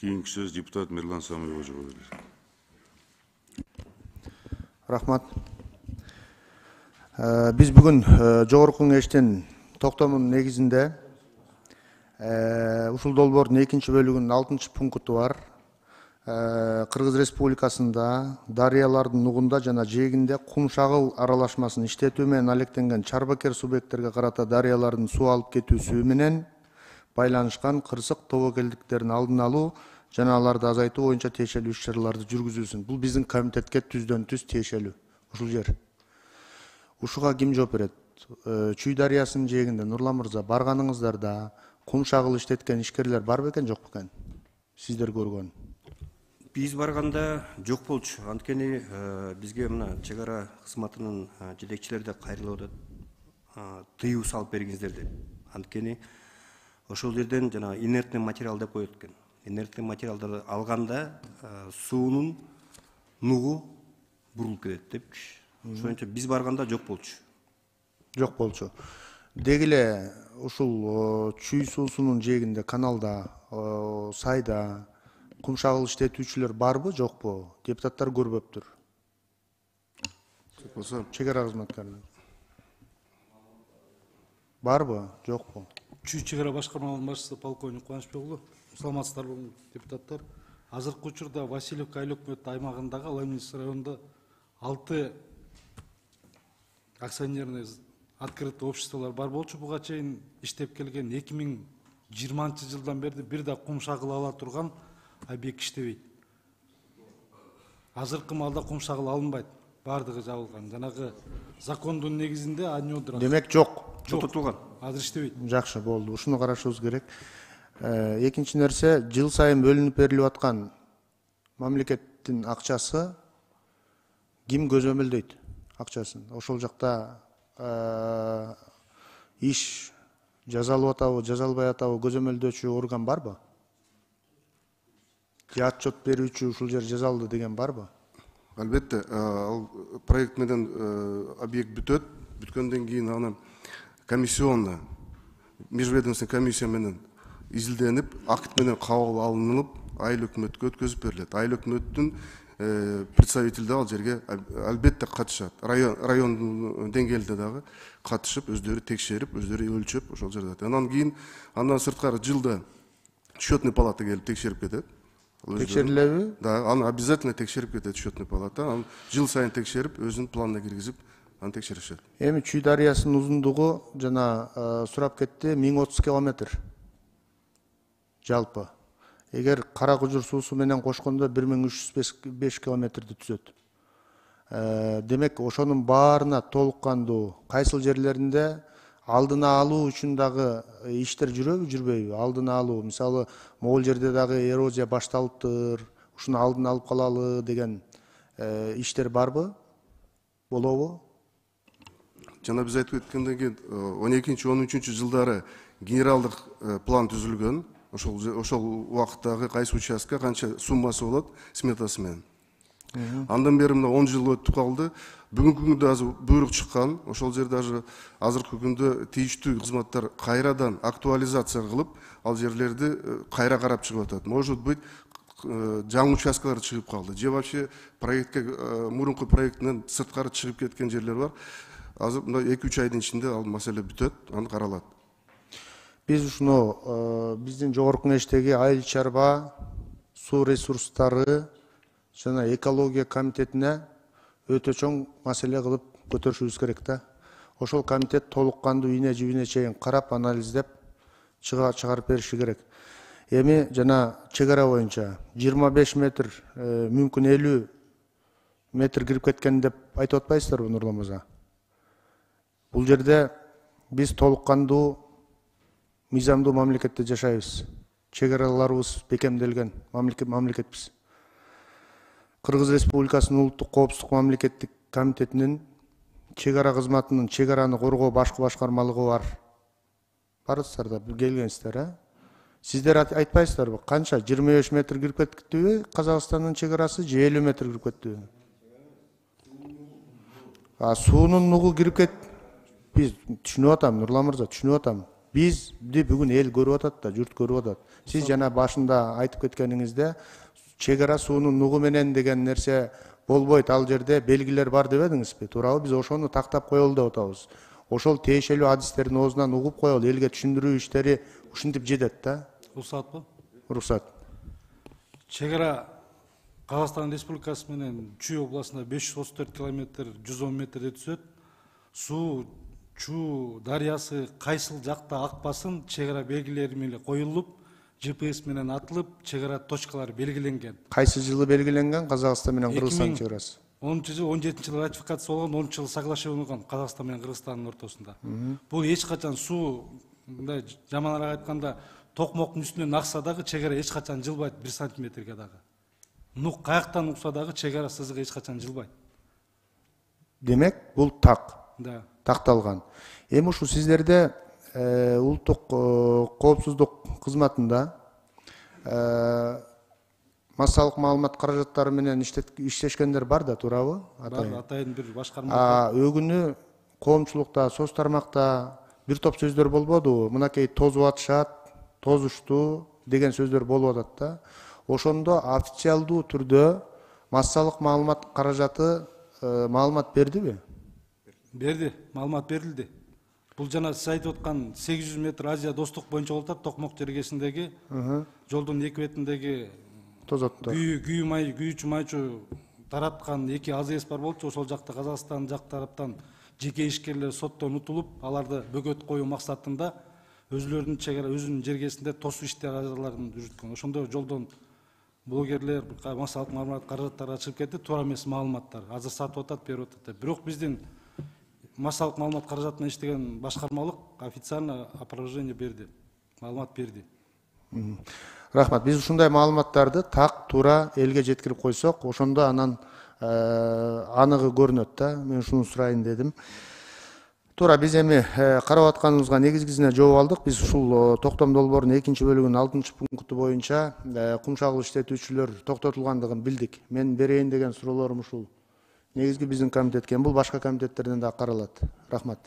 Кийинки сөз депутат Мирлан Самыйовго берилет. Рахмат. Биз бүгүн жогорку кеңештин токтомунун негизинде ушул долбоордун 2-бөлүгүнүн 6-пункту бар. Кыргыз Республикасында дарыялардын нугунда жана жээгинде кум шагыл аралашмасын иштетүү менен алектенген чарбакер субъекттерге карата дарыялардын суу алып кетүүсү менен байланышкан кырсык тобокелдиктердин алдын алуу жана аларды азайтуу боюнча тиешелүү иш-чараларды жүргүзүүсүн. Бул биздин комитетке түздөн-түз тиешелүү. Ушул жер. Ушуга ким жооп берет? Чүй дарыясынын жээгинде Нурлан мырза барганыңыздарда кум шагыл иштеткен ишкерлер бар бекен, жок бекен? Сиздер көргөн. Биз барганда жок болчу. Анткени бизге мына чек ара кызматынын жетекчилери да кайрылып атат. Тыюу салып бергиңиздер деп. Анткени ошол жерден жана инертный материал деп коет экен. Инертный материалдарды алганда суунун нугу бурулуп кетет депчи. Ошон үчүн биз барганда жок болчу. Жок болчу. Деги эле ушул чүй суусунун жээгинде, каналда, сайда кум шагыл иштетүүчүлөр барбы, жокпу? Депутаттар көрбөптүр. Чек ара кызматкерлери. Барбы, жокпу? Чүй чек ара башкармалыгынын башчысы полковник Кубанычбек уулу. Саламатсыздарбы, депутаттар. Азыркы учурда Васильевка айыл өкмөт аймагындагы Ламинский районунда 6 акционерный открытый обществолор бар болчу. Буга чейин иштеп келген 2020-жылдан бери бир да кум шагыл ала турган объект иштебейт. Азыркы маалда кум шагыл алынбайт. Бардыгы жабылган. Жанагы закондун негизинде они отурат. Демек жок. Жок. Азыр иштебейт. Жакшы болду. Ушуну карашыбыз керек. Экинчи нерсе, жыл сайын бөлүнүп берилип аткан мамлекеттин акчасы ким көзөмөлдөйт акчасын? Ошол жакта иш жазалып атабы, жазалбай атабы көзөмөлдөөчү орган барбы? Же отчет берүүчү ушул жер жазалды деген барбы? Албетте, ал проект менен объект бүтөт. Бүткөндөн кийин анан комиссионно, межведомственный комиссия менен изилденип, акт менен кабыл алынып, айыл өкмөткө өткөзүп берилет. Айыл өкмөттүн представителдери ал жерге албетте катышат. Район деңгээлде дагы катышып, өздөрү текшерип, өздөрү өлчөп, ошол жерде. Андан сырткары жылда счетный палата келип текшерип кетет. Текшерилеби? Да, аны обязательно текшерип кетет счетный палата. Аны жыл сайын текшерип, өзүнүн планына киргизип, аны текшеришет. Эми Чүй дарыясынын узундугу жана сурап кетти 1030 километр. Жалпы. Эгер Кара Кужур суусу менен кошкондо 1305 километрди түзөт. Демек, ошонун баарына толук кандуу кайсыл жерлеринде алдына алуу үчүн дагы иштер жүрөбү, жүрбөйбү? Алдына алуу, мисалы, могул жерде дагы эрозия башталыптыр, ушуну алдын алып калалы деген иштер барбы? Болобу? Жана биз айтып кеткенден кийин 12-13 жылдары генералдык план түзүлгөн. Ошол убакыттагы кайсы участка канча суммасы болот сметасы менен. Андан бери мына 10 жыл өтүп калды. Бүгүнкү күндө азыр буйрук чыккан. Ошол жерде даже азыркы күндө тийиштүү кызматтар кайрадан актуализация кылып, ал жерлерди кайра карап чыгып атат. Может быть, жаңы участкалар чыгып калды. Же вообще проектке мурунку проекттен сырткары чыгып кеткен жерлер бар. Азыр мына 2-3 айдын ичинде ал маселе бүтөт, аны каралат. Биз ушуну биздин жогорку кеңештеги айыл чарба, суу ресурстары жана экология комитетине өтө чоң маселе кылып көтөрүшүбүз керек да. Ошол комитет толук кандуу ийне жибине чейин карап, анализдеп чыгарып бериши керек. Эми жана чек ара боюнча 25 метр, мүмкүн 50 метр кирип кеткен деп айтып атпайсыздарбы, Нурлан мырза? Бул жерде биз толук кандуу мыйзамдуу мамлекетте жашайбыз. Чек араларыбыз бекемделген мамлекетпиз. Кыргыз Республикасынын улуттук коопсуздук мамлекеттик комитетинин чек ара кызматынын чек араны коргоо башкы башкармалыгы бар. Барсыздар да келгенсиздер, Сиздер айтпайсыздарбы, канча 25 метр кирип кетиптиби Казакстандын чек арасы, же 50 метр кирип кетиптиби? Суунун нугу кирип кет. Биз түшүнүп атам, Нурлан мырза, түшүнүп атам. Бизди бүгүн эл көрүп атат да, журт көрүп атат. Сиз жана башында айтып кеткениңизде чек ара суунун нугу менен деген нерсе болбойт, ал жерде белгилер бар деп эдиңизби? Туурабы? Биз ошону тактап коелу деп атабыз. Ошол тиешелүү адистердин оозунан угуп коелу, элге түшүндүрүү иштери ушинтип жетет да. Уруксатпы? Уруксат. Чек ара Казакстан Республикасы менен Чүй областында 534 километр 110 метрде түзөт. Суу Чуу дарыясы кайсыл жакта акпасын чек ара белгилери менен коюлуп, GPS менен атылып, чек ара точкалары белгиленген. Кайсы жылы белгиленген Казакстан менен Кыргызстан чек арасы? 10 жыл 17 жылы ратификация болгон, 10 жыл соглашение болгон Казакстан менен Кыргызстандын ортосунда. Бул эч качан суу мындай жаманыраак айтканда токмоктун үстүнөн акса дагы чек ара эч качан жылбайт 1 сантиметрге дагы. Нук каяктан укса дагы чек ара сызыгы эч качан жылбайт. Демек, бул так. Да. Такталган. Эми ушу сиздерде улуттук коопсуздук кызматында массалык маалымат каражаттары менен иштешкендер бар да, туурабы? Бар, атайын бир башкарма. Өгүнү коомчулукта, соц тармакта бир топ сөздөр болбодубу? Мынакей тозуп атышат, тозушту деген сөздөр болуп атат да. Ошондо официалдуу түрдө массалык маалымат каражаты маалымат бердиби? Берди, маалымат берилди. Бул жана сиз айтып аткан 800 метр Азия достук боюнча болуп атат, Токмок жергесиндеги жолдун эки бетиндеги Тозоттор. күйүүчү майчу тараткан эки АЗС бар болчу. Ошол жакта Казакстан жак тараптан жеке ишкерлер соттон утулуп, аларды бөгөт коюу максатында өзүлөрүнүн чек ара өзүнүн жергесинде тосуу иштераларын жүрүткөн. Ошондо жолдон блогерлер, массалык маалымат каражаттары ачылып кетти, туура эмес маалыматтар. Азыр сатып атат, берип атат. Бирок биздин массалык маалымат каражатына иштеген башкармалык официально опровержение берди, маалымат берди. Рахмат. Биз ушундай маалыматтарды так туура элге жеткирип койсок, ошондо анан аныгы көрүнөт да. Мен ушуну сурайын дедим. Туура, биз эми карап атканыбызга негизгисине жооп алдык. Биз ушул токтом долбоорунун 2-бөлүгүнүн 6-пункту боюнча кум шагыл иштетүүчүлөр токтотулгандыгын билдик. Мен берейин деген суроолорум ушул. Негизги биздин комитетке, бул башка комитеттерден да каралат. Рахмат.